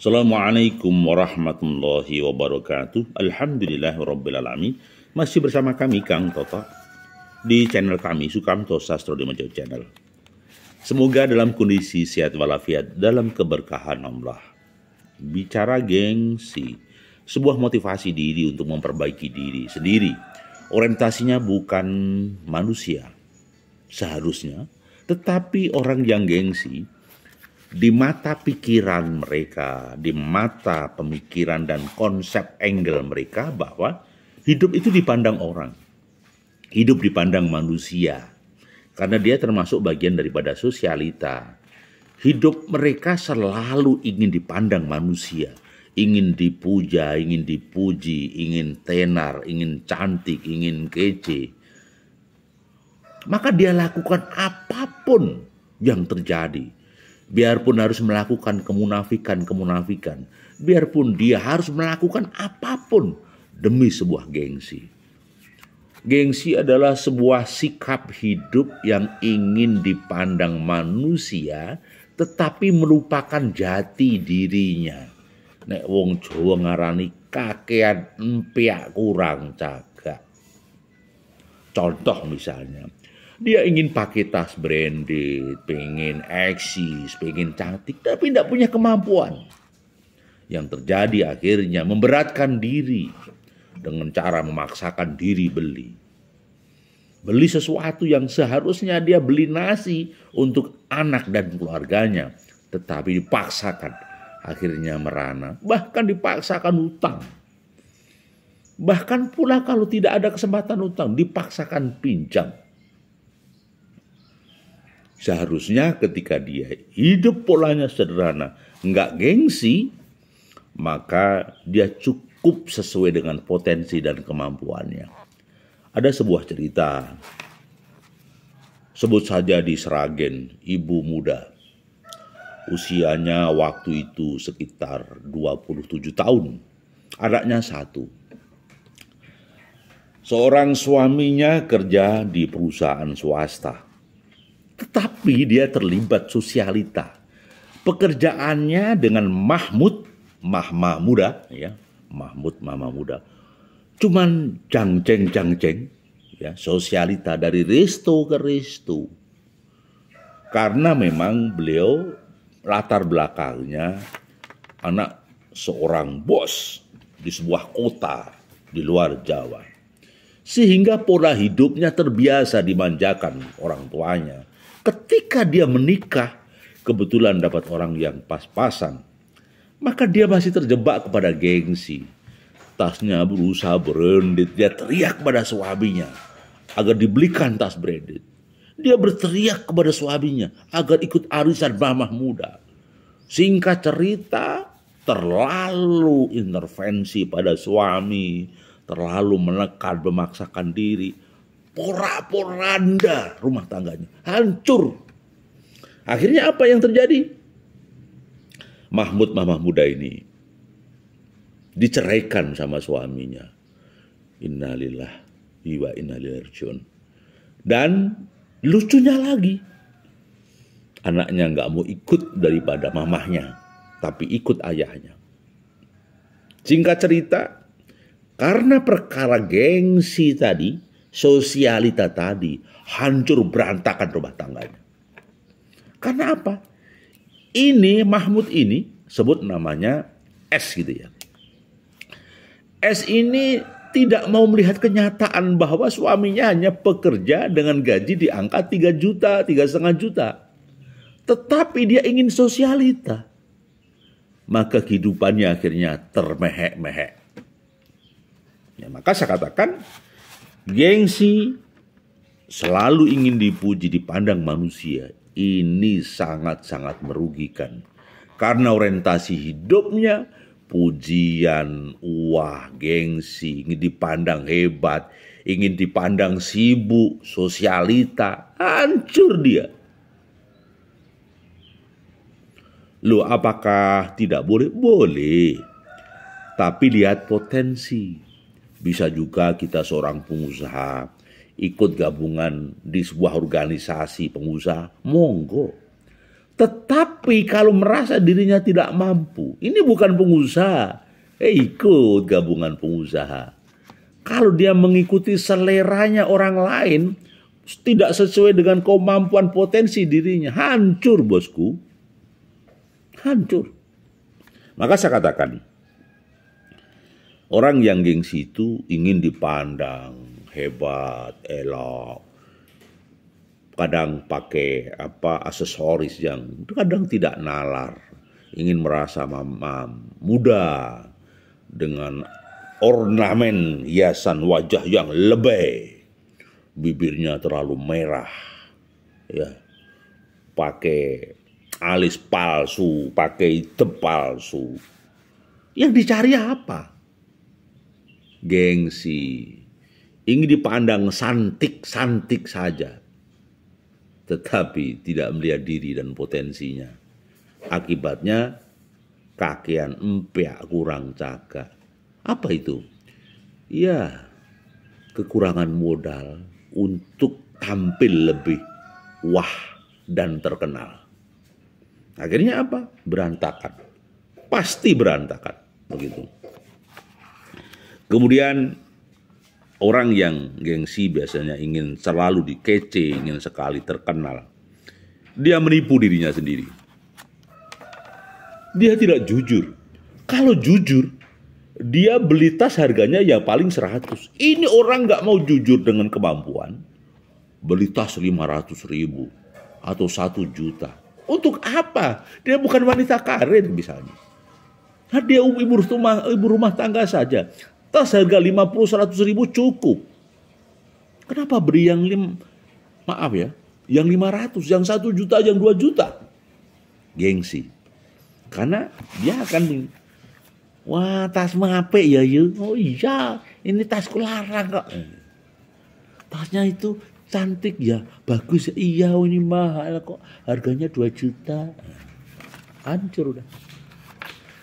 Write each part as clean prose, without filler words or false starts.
Assalamualaikum warahmatullahi wabarakatuh. Alhamdulillahirrabbilalamin. Masih bersama kami Kang Toto di channel kami Sukamto Sastro Dimajo Channel. Semoga dalam kondisi sehat walafiat dalam keberkahan Allah. Bicara gengsi, sebuah motivasi diri untuk memperbaiki diri sendiri. Orientasinya bukan manusia seharusnya, tetapi orang yang gengsi di mata pikiran mereka, di mata pemikiran dan konsep angle mereka bahwa hidup itu dipandang orang. Hidup dipandang manusia. Karena dia termasuk bagian daripada sosialita. Hidup mereka selalu ingin dipandang manusia. Ingin dipuja, ingin dipuji, ingin tenar, ingin cantik, ingin kece. Maka dia lakukan apapun yang terjadi. Biarpun harus melakukan kemunafikan, biarpun dia harus melakukan apapun demi sebuah gengsi. Gengsi adalah sebuah sikap hidup yang ingin dipandang manusia, tetapi melupakan jati dirinya. Nek wong Jawa ngarani kakean empiak kurang cagak. Contoh misalnya, dia ingin pakai tas branded, pengen eksis, pengen cantik, tapi tidak punya kemampuan. Yang terjadi akhirnya memberatkan diri dengan cara memaksakan diri beli. Beli sesuatu yang seharusnya dia beli nasi untuk anak dan keluarganya, tetapi dipaksakan, akhirnya merana, bahkan dipaksakan hutang. Bahkan pula kalau tidak ada kesempatan hutang, dipaksakan pinjam. Seharusnya ketika dia hidup polanya sederhana, nggak gengsi, maka dia cukup sesuai dengan potensi dan kemampuannya. Ada sebuah cerita, sebut saja di Sragen, ibu muda. Usianya waktu itu sekitar 27 tahun, anaknya 1. Seorang suaminya kerja di perusahaan swasta. Tetapi dia terlibat sosialita. Pekerjaannya dengan Mahmud, mama muda, ya, Mahmud, mama muda. Cuman jang-jeng, ya, sosialita dari resto ke resto. Karena memang beliau latar belakangnya anak seorang bos di sebuah kota di luar Jawa. Sehingga pola hidupnya terbiasa dimanjakan orang tuanya. Ketika dia menikah, kebetulan dapat orang yang pas-pasan, maka dia masih terjebak kepada gengsi. Tasnya berusaha branded, dia teriak kepada suaminya agar dibelikan tas branded. Dia berteriak kepada suaminya agar ikut arisan mamah muda. Singkat cerita, terlalu intervensi pada suami, terlalu menekan, memaksakan diri. Porak-poranda rumah tangganya, hancur. Akhirnya apa yang terjadi? Mahmud mamah muda ini diceraikan sama suaminya. Innalillahi wa inna ilaihi raji'un. Dan lucunya lagi, anaknya nggak mau ikut daripada mamahnya, tapi ikut ayahnya. Singkat cerita, karena perkara gengsi tadi, sosialita tadi, hancur berantakan rumah tangganya. Karena apa? Ini Mahmud ini, sebut namanya S gitu ya. S ini tidak mau melihat kenyataan bahwa suaminya hanya bekerja dengan gaji di angka 3 juta, 3,5 juta. Tetapi dia ingin sosialita. Maka kehidupannya akhirnya termehek-mehek. Ya, maka saya katakan, gengsi selalu ingin dipuji, dipandang manusia. Ini sangat-sangat merugikan. Karena orientasi hidupnya, pujian, wah, gengsi, ingin dipandang hebat, ingin dipandang sibuk, sosialita, hancur dia. Loh, apakah tidak boleh? Boleh. Tapi lihat potensi. Bisa juga kita seorang pengusaha, ikut gabungan di sebuah organisasi pengusaha, monggo. Tetapi kalau merasa dirinya tidak mampu, ini bukan pengusaha. Ikut gabungan pengusaha. Kalau dia mengikuti seleranya orang lain, tidak sesuai dengan kemampuan potensi dirinya, hancur bosku. Hancur. Maka saya katakan, orang yang gengsi itu ingin dipandang hebat, elok. Kadang pakai aksesoris yang kadang tidak nalar. Ingin merasa muda dengan ornamen hiasan wajah yang lebay. Bibirnya terlalu merah. Ya. Pakai alis palsu, pakai hitam palsu. Yang dicari apa? Gengsi. Ingin dipandang santik-santik saja. Tetapi tidak melihat diri dan potensinya. Akibatnya kakean empeak kurang cakak. Apa itu? Ya, kekurangan modal untuk tampil lebih wah dan terkenal. Akhirnya apa? Berantakan. Pasti berantakan. Begitu. Kemudian orang yang gengsi biasanya ingin selalu dikece, ingin sekali terkenal. Dia menipu dirinya sendiri. Dia tidak jujur. Kalau jujur, dia beli tas harganya yang paling 100. Ini orang nggak mau jujur dengan kemampuan. Beli tas 500.000 atau 1 juta. Untuk apa? Dia bukan wanita karir misalnya. Nah, dia ibu rumah tangga saja. Tas harga 50-100 ribu cukup. Kenapa beri yang yang 500, yang 1 juta, yang 2 juta? Gengsi. Karena dia akan, wah tas apa ya yuk? Oh iya, ini tasku larang kok. Tasnya itu cantik ya, bagus. Iya, ini mahal kok. Harganya 2 juta. Hancur udah.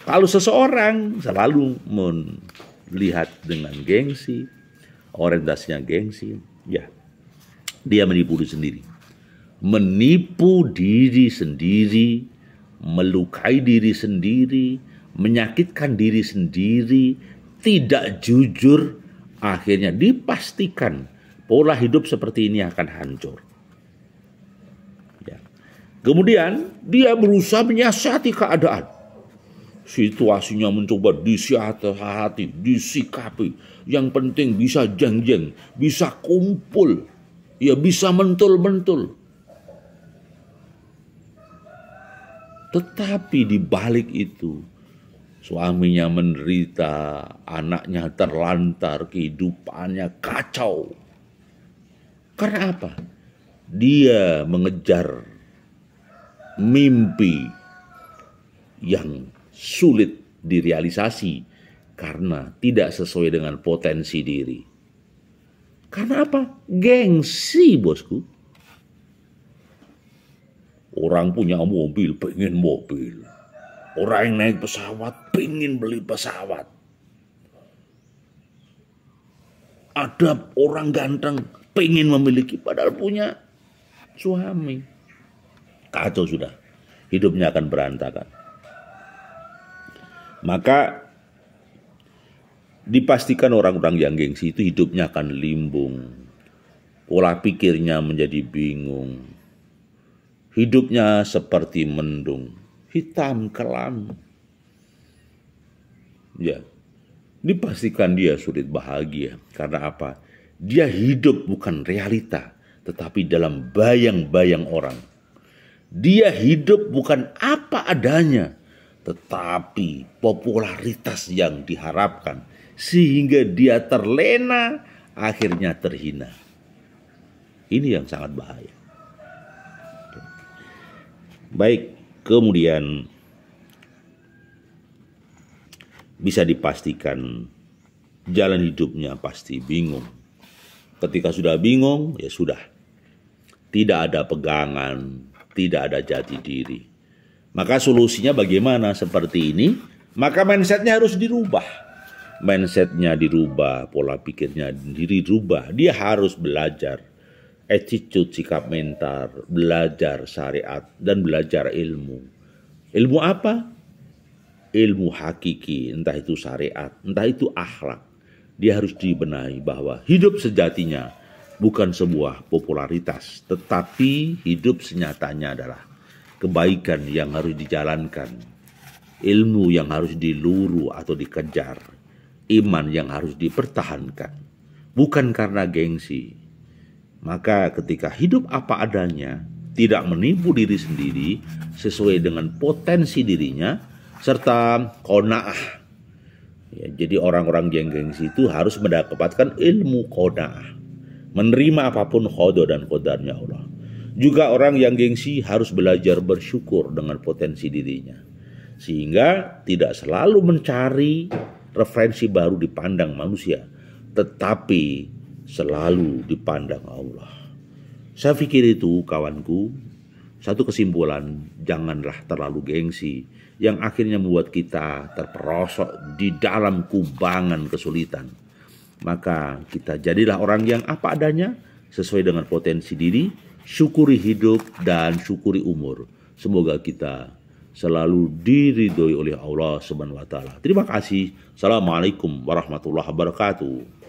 Kalau seseorang selalu melihat dengan gengsi, orientasinya gengsi, ya dia menipu diri sendiri. Menipu diri sendiri, melukai diri sendiri, menyakitkan diri sendiri, tidak jujur, akhirnya dipastikan pola hidup seperti ini akan hancur. Ya. Kemudian dia berusaha menyiasati keadaan. Situasinya mencoba disihati, disikapi. Yang penting bisa jeng-jeng, bisa kumpul, ya bisa mentul-mentul. Tetapi di balik itu, suaminya menderita, anaknya terlantar, kehidupannya kacau. Karena apa? Dia mengejar mimpi yang sulit direalisasi karena tidak sesuai dengan potensi diri. Karena apa? Gengsi, bosku. Orang punya mobil, pengen mobil. Orang yang naik pesawat, pengen beli pesawat. Ada orang ganteng, pengen memiliki, padahal punya suami. Kacau sudah. Hidupnya akan berantakan. Maka dipastikan orang-orang yang gengsi itu hidupnya akan limbung. Pola pikirnya menjadi bingung. Hidupnya seperti mendung, hitam kelam. Ya, dipastikan dia sulit bahagia. Karena apa? Dia hidup bukan realita, tetapi dalam bayang-bayang orang. Dia hidup bukan apa adanya, tetapi popularitas yang diharapkan, sehingga dia terlena, akhirnya terhina. Ini yang sangat bahaya. Baik, kemudian bisa dipastikan jalan hidupnya pasti bingung. Ketika sudah bingung, ya sudah. Tidak ada pegangan, tidak ada jati diri. Maka solusinya bagaimana seperti ini? Maka mindsetnya harus dirubah. Mindsetnya dirubah, pola pikirnya dirubah. Dia harus belajar attitude, sikap mental, belajar syariat, dan belajar ilmu. Ilmu apa? Ilmu hakiki, entah itu syariat, entah itu akhlak. Dia harus dibenahi bahwa hidup sejatinya bukan sebuah popularitas, tetapi hidup senyatanya adalah kebaikan yang harus dijalankan, ilmu yang harus diluru atau dikejar, iman yang harus dipertahankan, bukan karena gengsi. Maka ketika hidup apa adanya, tidak menipu diri sendiri sesuai dengan potensi dirinya, serta qanaah. Ya, jadi orang-orang yang gengsi itu harus mendapatkan ilmu qanaah, menerima apapun qada dan qadarnya Allah. Juga orang yang gengsi harus belajar bersyukur dengan potensi dirinya, sehingga tidak selalu mencari referensi baru dipandang manusia, tetapi selalu dipandang Allah. Saya pikir itu, kawanku, satu kesimpulan, janganlah terlalu gengsi yang akhirnya membuat kita terperosok di dalam kubangan kesulitan. Maka kita jadilah orang yang apa adanya, sesuai dengan potensi diri, syukuri hidup dan syukuri umur. Semoga kita selalu diridhoi oleh Allah Subhanahu wa taala. Terima kasih. Assalamualaikum warahmatullahi wabarakatuh.